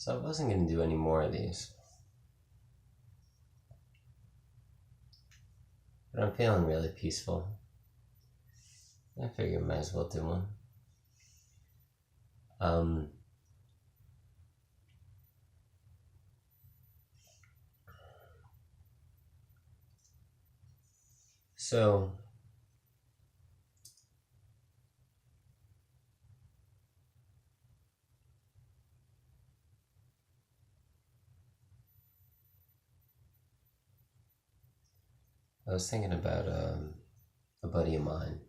So I wasn't going to do any more of these. But I'm feeling really peaceful. I figure I might as well do one. So I was thinking about a buddy of mine.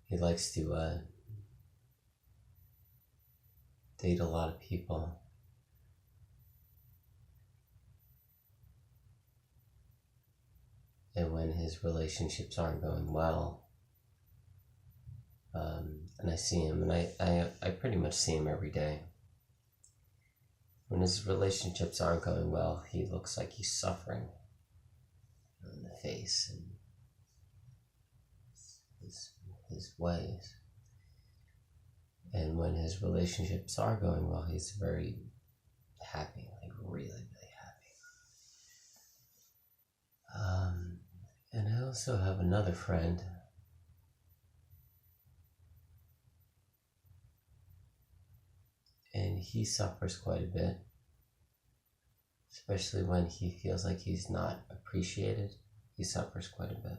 He likes to date a lot of people. And when his relationships aren't going well, and I see him, and I pretty much see him every day. When his relationships aren't going well, he looks like he's suffering in the face and his ways. And when his relationships are going well, he's very happy, like really, really happy. And I also have another friend and he suffers quite a bit, especially when he feels like he's not appreciated. He suffers quite a bit.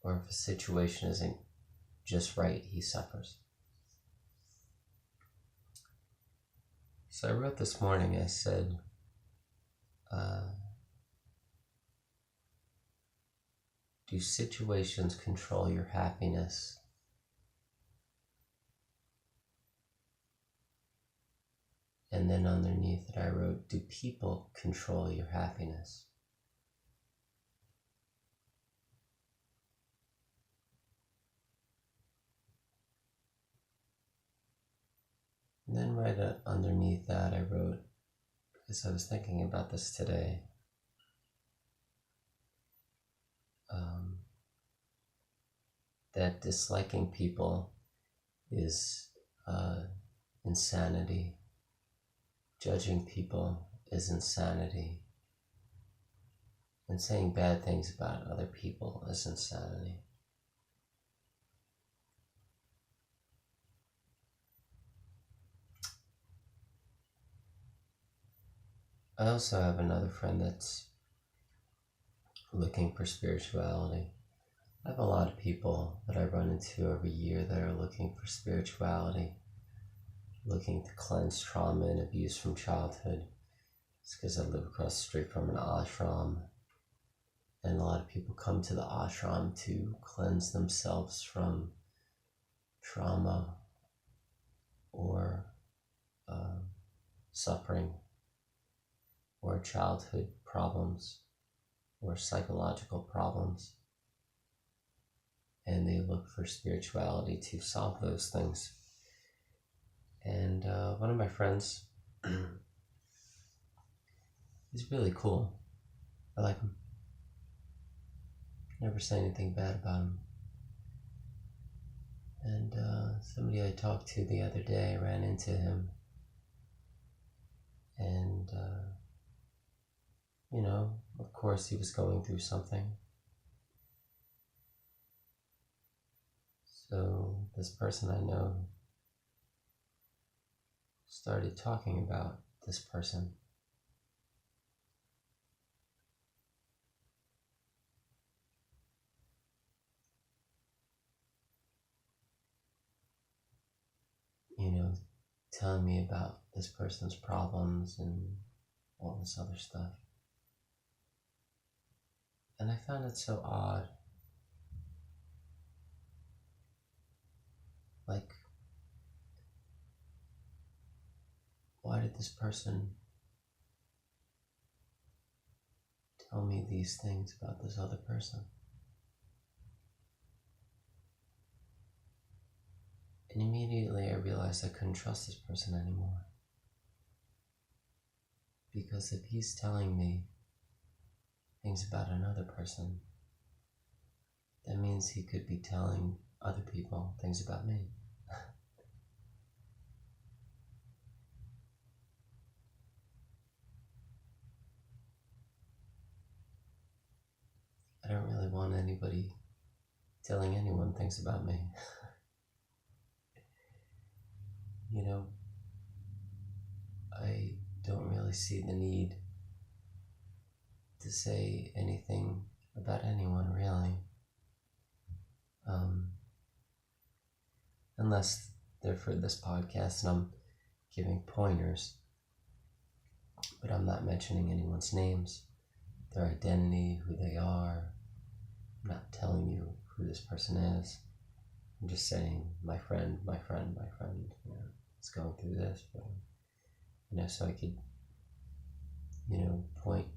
Or if a situation isn't just right, he suffers. So I wrote this morning, I said, do situations control your happiness? And then underneath it I wrote, do people control your happiness? And then right underneath that I wrote, because I was thinking about this today, that disliking people is insanity. Judging people is insanity. And saying bad things about other people is insanity. I also have another friend that's looking for spirituality. I have a lot of people that I run into every year that are looking for spirituality, looking to cleanse trauma and abuse from childhood. It's because I live across the street from an ashram, and a lot of people come to the ashram to cleanse themselves from trauma or suffering or childhood problems or psychological problems. And they look for spirituality to solve those things. And one of my friends, he's really cool. I like him. Never say anything bad about him. And somebody I talked to the other day ran into him. And, of course he was going through something. So this person I know started talking about this person. Telling me about this person's problems and all this other stuff. And I found it so odd. Like, why did this person tell me these things about this other person? And immediately I realized I couldn't trust this person anymore. Because if he's telling me things about another person, that means he could be telling other people things about me. I don't really want anybody telling anyone things about me. You know, I don't really see the need to say anything about anyone, really. Unless they're for this podcast and I'm giving pointers, but I'm not mentioning anyone's names, their identity, who they are. I'm not telling you who this person is. I'm just saying, my friend, is going through this, but, so I could, point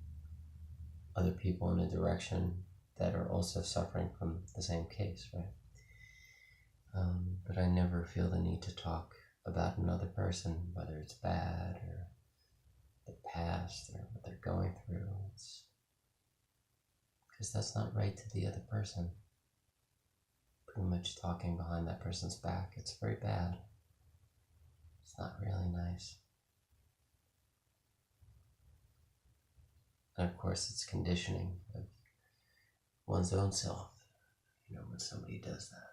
other people in a direction that are also suffering from the same case, right? But I never feel the need to talk about another person, whether it's bad or the past or what they're going through. It's because that's not right to the other person. Pretty much talking behind that person's back. It's very bad. It's not really nice. And of course, it's conditioning of one's own self, when somebody does that.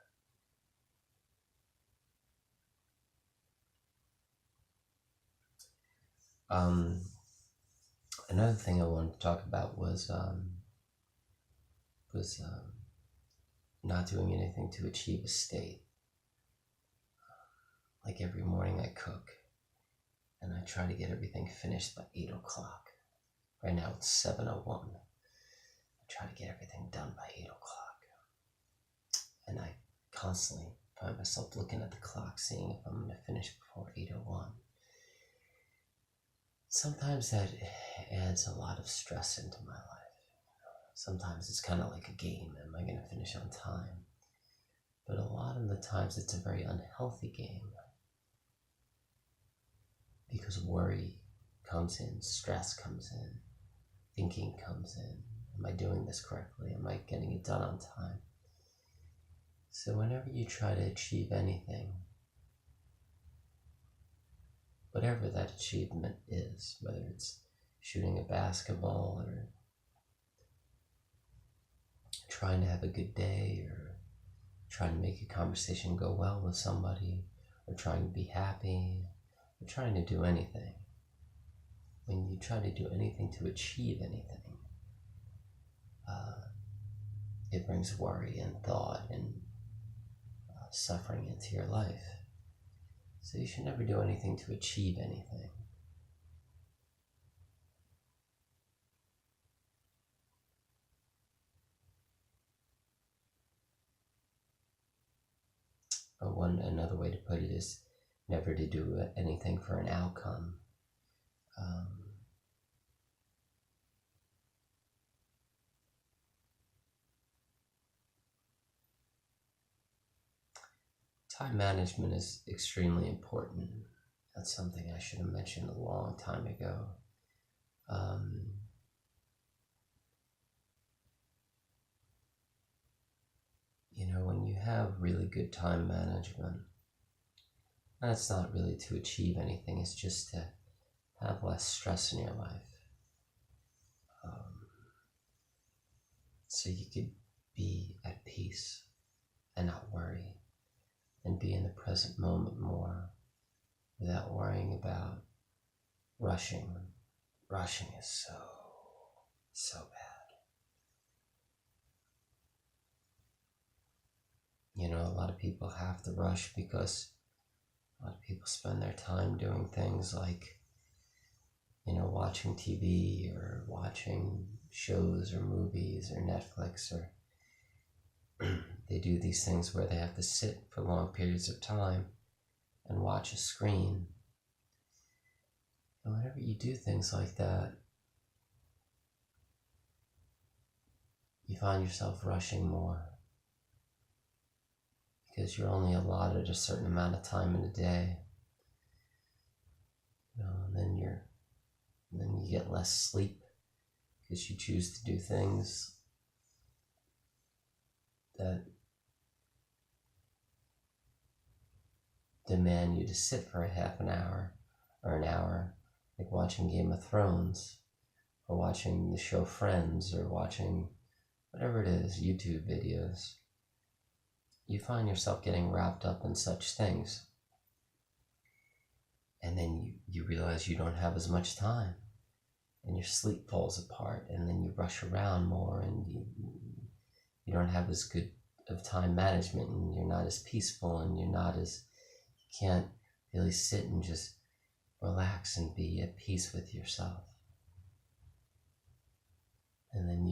Another thing I wanted to talk about was not doing anything to achieve a state. Like every morning I cook, and I try to get everything finished by 8 o'clock. Right now it's 7:01. I try to get everything done by 8 o'clock. And I constantly find myself looking at the clock, seeing if I'm going to finish before 8:01. Sometimes that adds a lot of stress into my life. Sometimes it's kind of like a game. Am I going to finish on time? But a lot of the times it's a very unhealthy game. Because worry comes in, stress comes in, thinking comes in. Am I doing this correctly? Am I getting it done on time? So whenever you try to achieve anything, whatever that achievement is, whether it's shooting a basketball or trying to have a good day or trying to make a conversation go well with somebody or trying to be happy or trying to do anything. When you try to do anything to achieve anything, it brings worry and thought and suffering into your life. So you should never do anything to achieve anything. Or another way to put it is never to do anything for an outcome. Time management is extremely important. That's something I should have mentioned a long time ago. When you have really good time management, that's not really to achieve anything, it's just to have less stress in your life. So you could be at peace and not worry and be in the present moment more without worrying about rushing. Rushing is so bad. A lot of people have to rush because a lot of people spend their time doing things like, watching TV or watching shows or movies or Netflix, or they do these things where they have to sit for long periods of time and watch a screen. And whenever you do things like that, you find yourself rushing more because you're only allotted a certain amount of time in a day. And then you get less sleep because you choose to do things that demand you to sit for a half an hour or an hour, like watching Game of Thrones or watching the show Friends or watching whatever it is, YouTube videos, you find yourself getting wrapped up in such things. And then you realize you don't have as much time, and your sleep falls apart, and then you rush around more, and you don't have as good of time management, and you're not as peaceful, and you can't really sit and just relax and be at peace with yourself. And then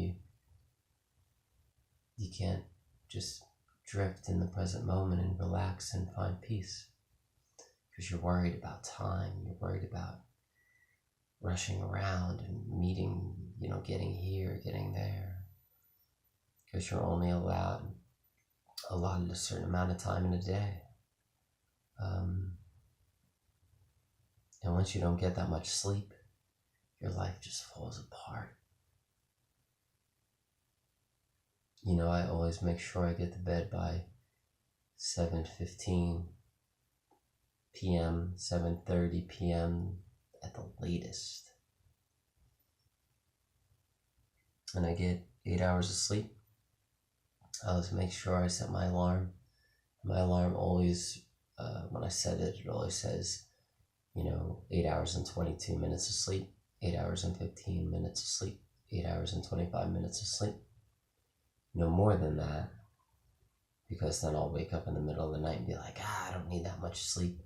you can't just drift in the present moment and relax and find peace, because you're worried about time, you're worried about rushing around and meeting, getting here, getting there, because you're only allotted a certain amount of time in a day. And once you don't get that much sleep, your life just falls apart. I always make sure I get to bed by 7:15 p.m., 7:30 p.m. at the latest. And I get 8 hours of sleep. I always make sure I set my alarm. My alarm always, when I set it, it always says, 8 hours and 22 minutes of sleep, 8 hours and 15 minutes of sleep, 8 hours and 25 minutes of sleep. No more than that, because then I'll wake up in the middle of the night and be like, I don't need that much sleep.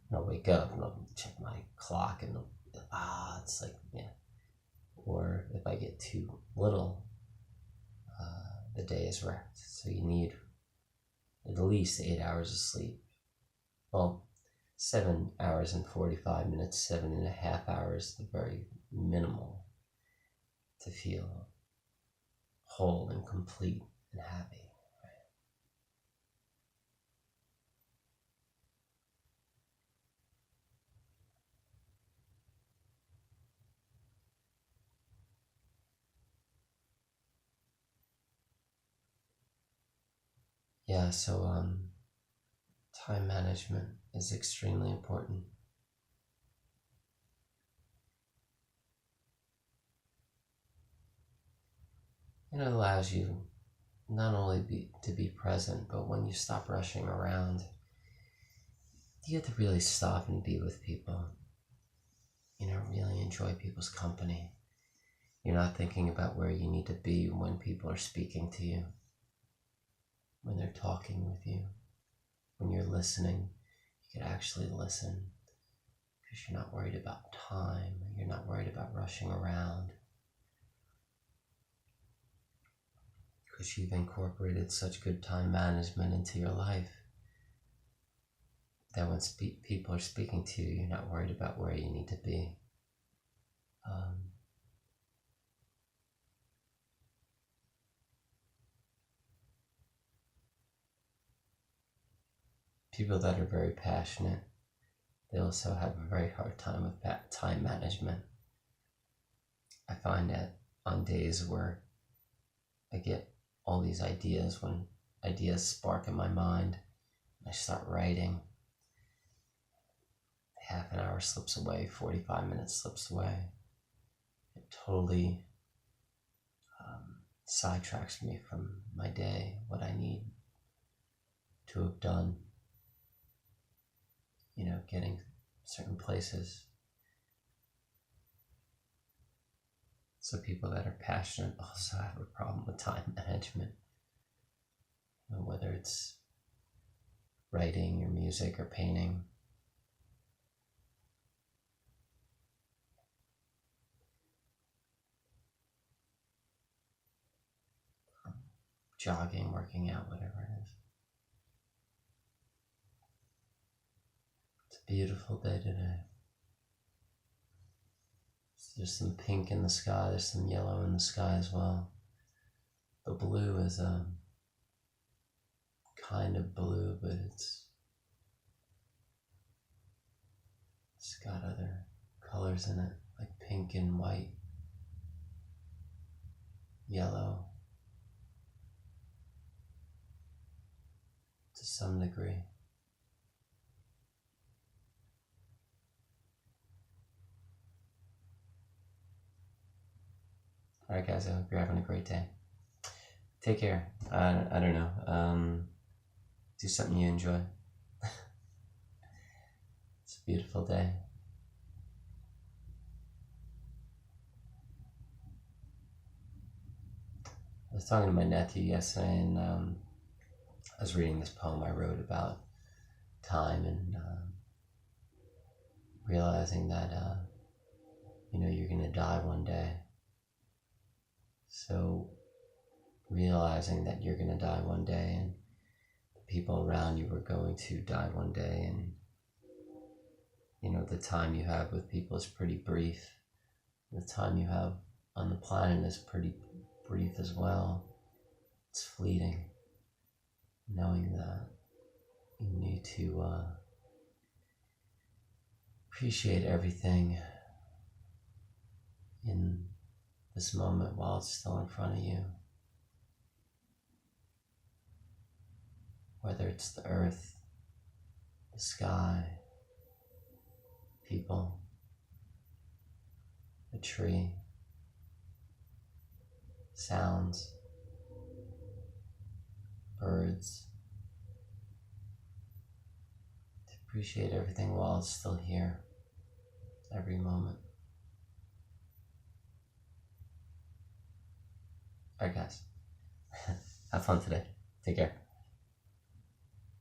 And I'll wake up and I'll check my clock and it's like, yeah. Or if I get too little, the day is wrecked. So you need at least 8 hours of sleep. Well, 7 hours and 45 minutes, 7.5 hours, the very minimal, to feel whole and complete and happy. Yeah, so time management is extremely important. And it allows you not only to be present, but when you stop rushing around, you get to really stop and be with people. Really enjoy people's company. You're not thinking about where you need to be when people are speaking to you, when they're talking with you, when you're listening. You can actually listen because you're not worried about time. You're not worried about rushing around, because you've incorporated such good time management into your life that when people are speaking to you, you're not worried about where you need to be. People that are very passionate, they also have a very hard time with time management. I find that on days where I get all these ideas, when ideas spark in my mind, I start writing, half an hour slips away, 45 minutes slips away. It totally sidetracks me from my day, what I need to have done, getting certain places. So people that are passionate also have a problem with time management, whether it's writing or music or painting. Jogging, working out, whatever it is. It's a beautiful day today. There's some pink in the sky, there's some yellow in the sky as well. The blue is kind of blue, but it's got other colors in it, like pink and white, yellow. some degree. Alright guys, I hope you're having a great day. Take care. I don't know. Do something you enjoy. It's a beautiful day. I was talking to my nephew yesterday, and I was reading this poem I wrote about time and realizing that you're gonna die one day. So realizing that you're gonna die one day, and the people around you are going to die one day, and the time you have with people is pretty brief. The time you have on the planet is pretty brief as well. It's fleeting. Knowing that you need to appreciate everything in this moment while it's still in front of you. Whether it's the earth, the sky, people, a tree, sounds, birds. To appreciate everything while it's still here, every moment. Alright guys, have fun today. Take care.